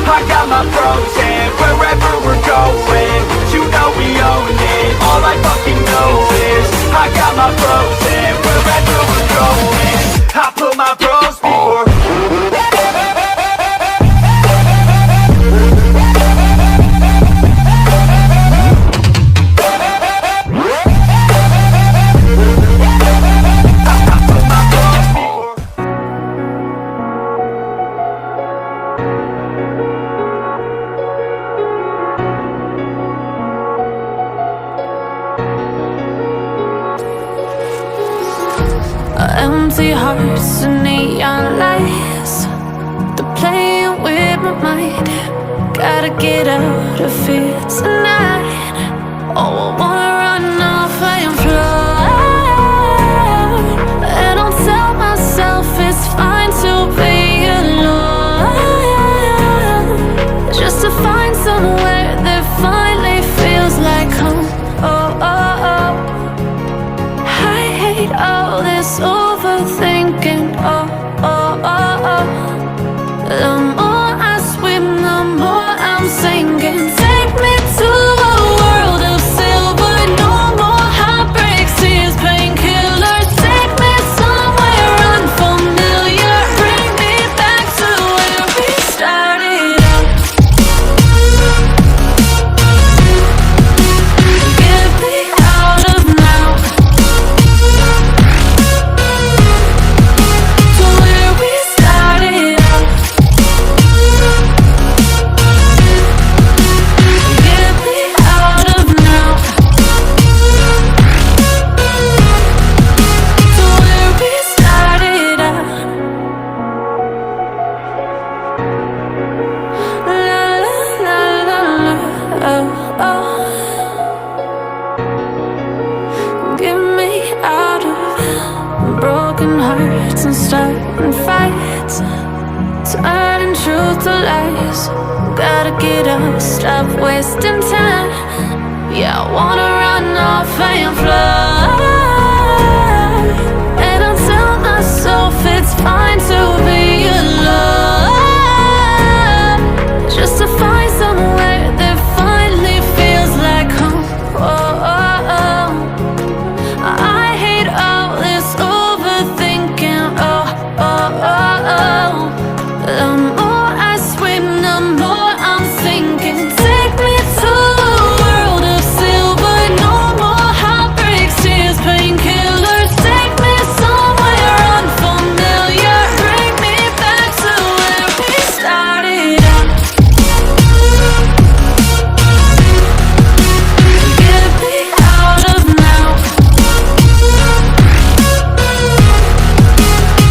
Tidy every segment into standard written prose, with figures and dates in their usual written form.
I got my bros and wherever we're going, you know we own it. All I fucking know is I got my bros and wherever we're going, I put my bros before. Empty hearts and neon lights, they're playing with my mind. Gotta get out of here tonight. Oh, I wanna run off and fly. And I'll tell myself it's fine to be alone, just to find somewhere that finally feels like home. Oh, oh, oh. I hate all this overthinking. Oh, oh, oh, oh. The more I swim, the more I'm sinking. Take me to a world of silver. No more heartbreaks, tears, painkillers. Take me somewhere unfamiliar. Bring me back to where we started out. Get me out of now, to where we started out. Get me out of now, to where we started out. La la la la la, oh, oh. Get me out of broken hearts and starting fights, turning truth to lies. Gotta get up, stop wasting time. Yeah, I wanna run off and fly. And I'll tell myself it's fine to be alone, just to find somewhere that finally feels like home. Oh, oh, oh. I hate all this overthinking. Oh, oh, oh, oh. The more I swim, the more I'm sinking. Take me to a world of silver. No more heartbreaks, tears, painkillers. Take me somewhere unfamiliar. Bring me back to where we started out. Get me out of now,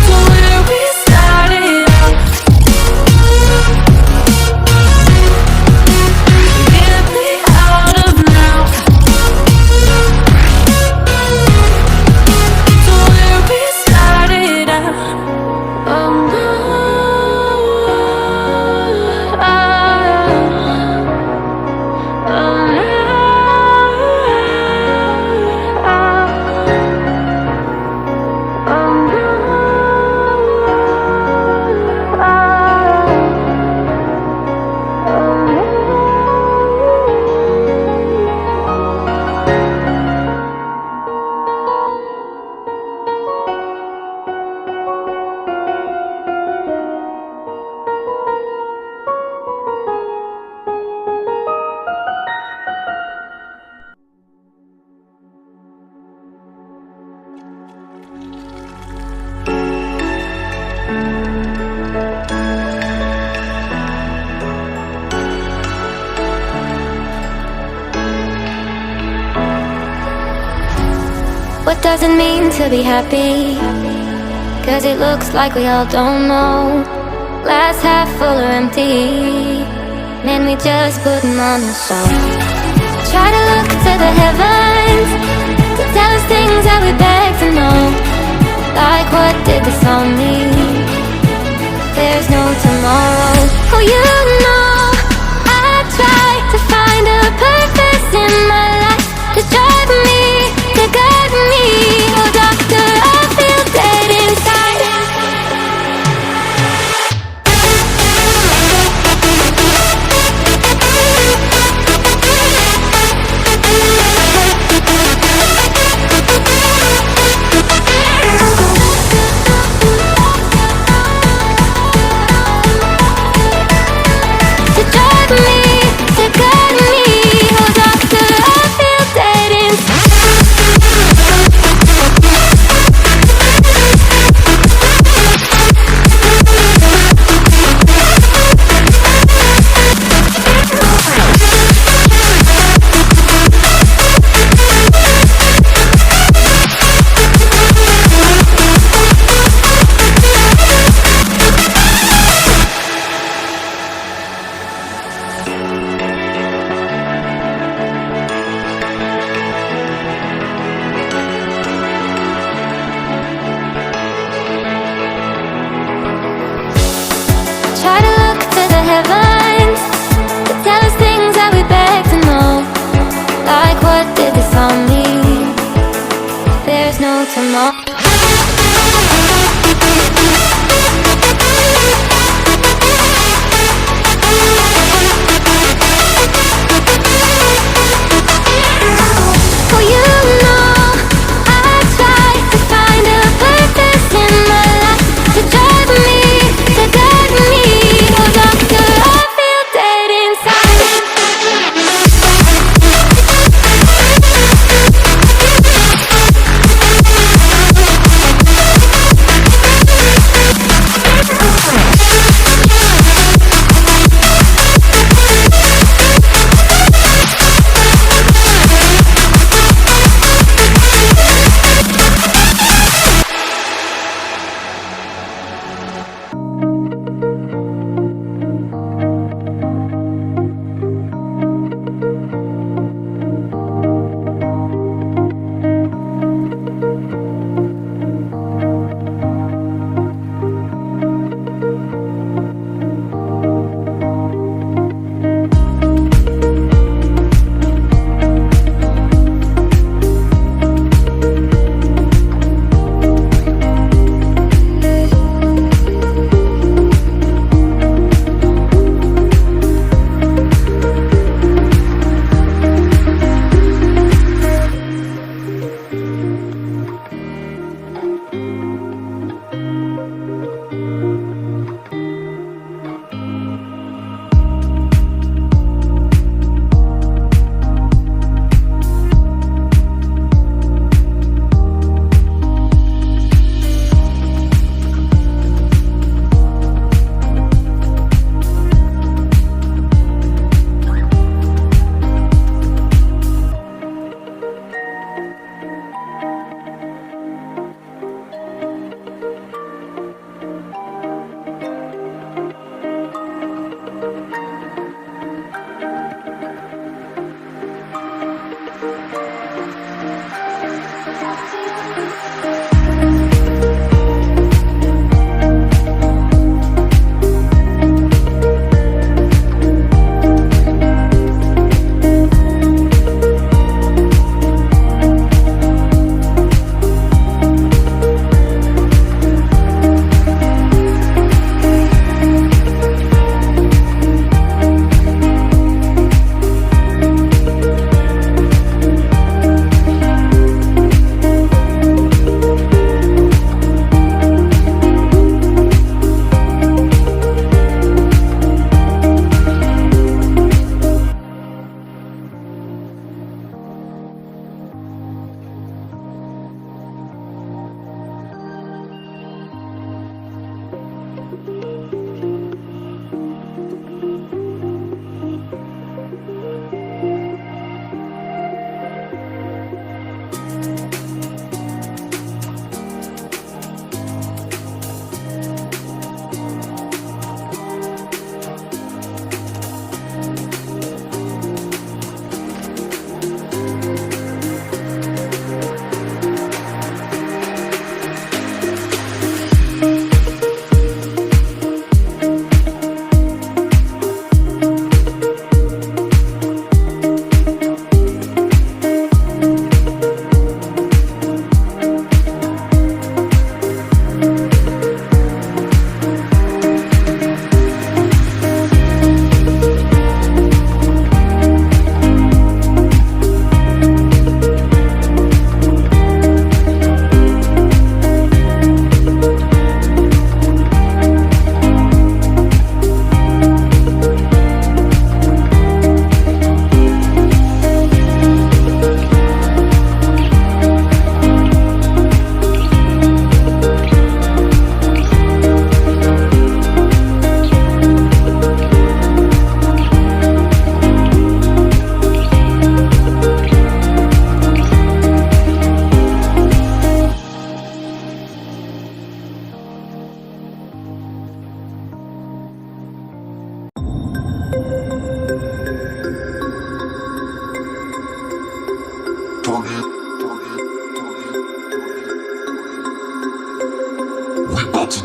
to where we started out. Get me out of now, to where we started out. Oh no, oh, What does it mean to be happy? Cause it looks like we all don't know. Glass half full or empty. Man, we just putting on a show. Try to look to the heavens to tell us things that we beg to know. Like, what did this all mean? There's no tomorrow. Oh, you know, I try to find a purpose in my life to drive me, to guide me. Oh, doctor, I feel dead inside. heavens to tell us things that we beg to know. Like, what did this all mean? There's no tomorrow. Oh, you know, I try to find a purpose in my life to drive me, to guide me. Oh, doctor, I feel dead inside.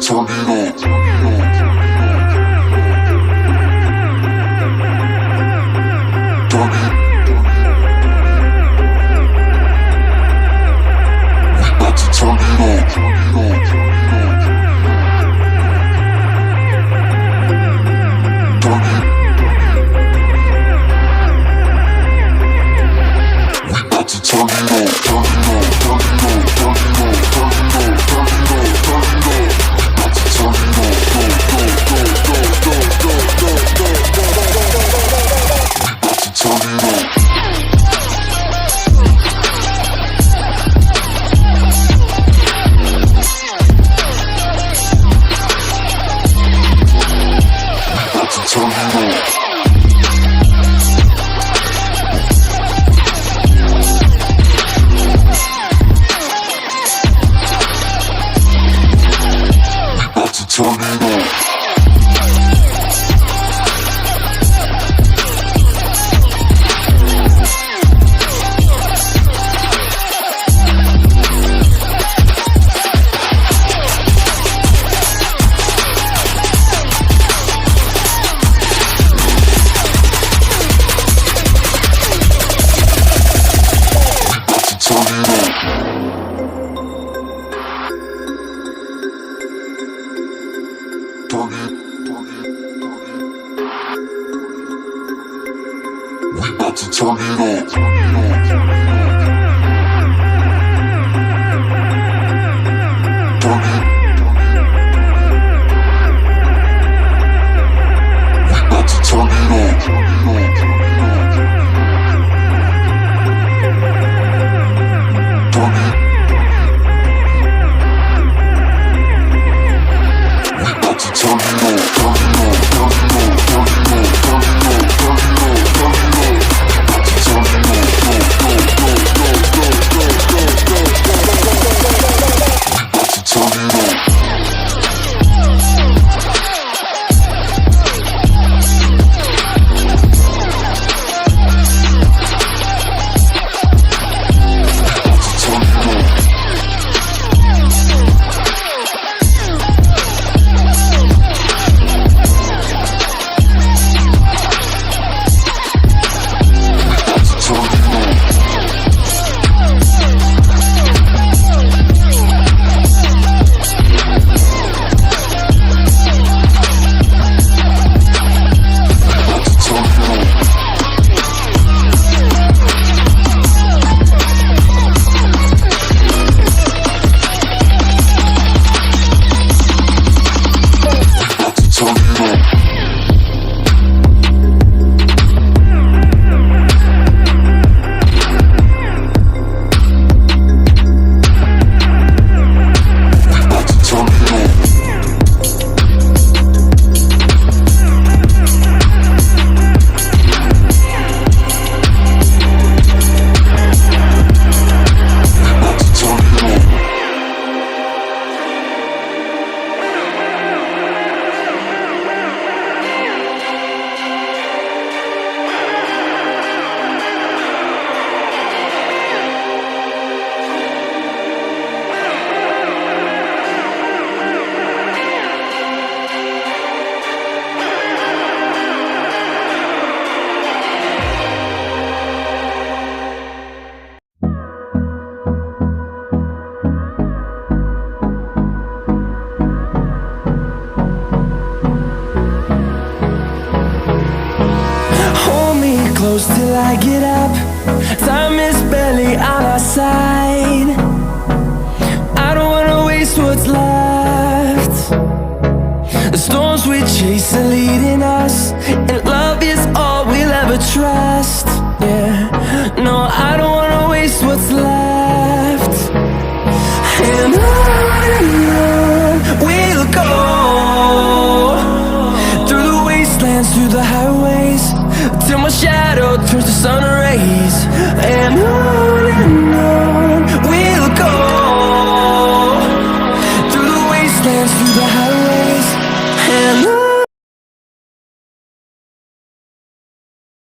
turn it up. close till I get up. Time is barely on our side. I don't wanna waste what's left. The storms we chase are leading us, and love is all we'll ever trust. Yeah, no, I don't wanna waste what's left. And on we'll go, through the wastelands, through the highways, till my shadow turns to sun rays.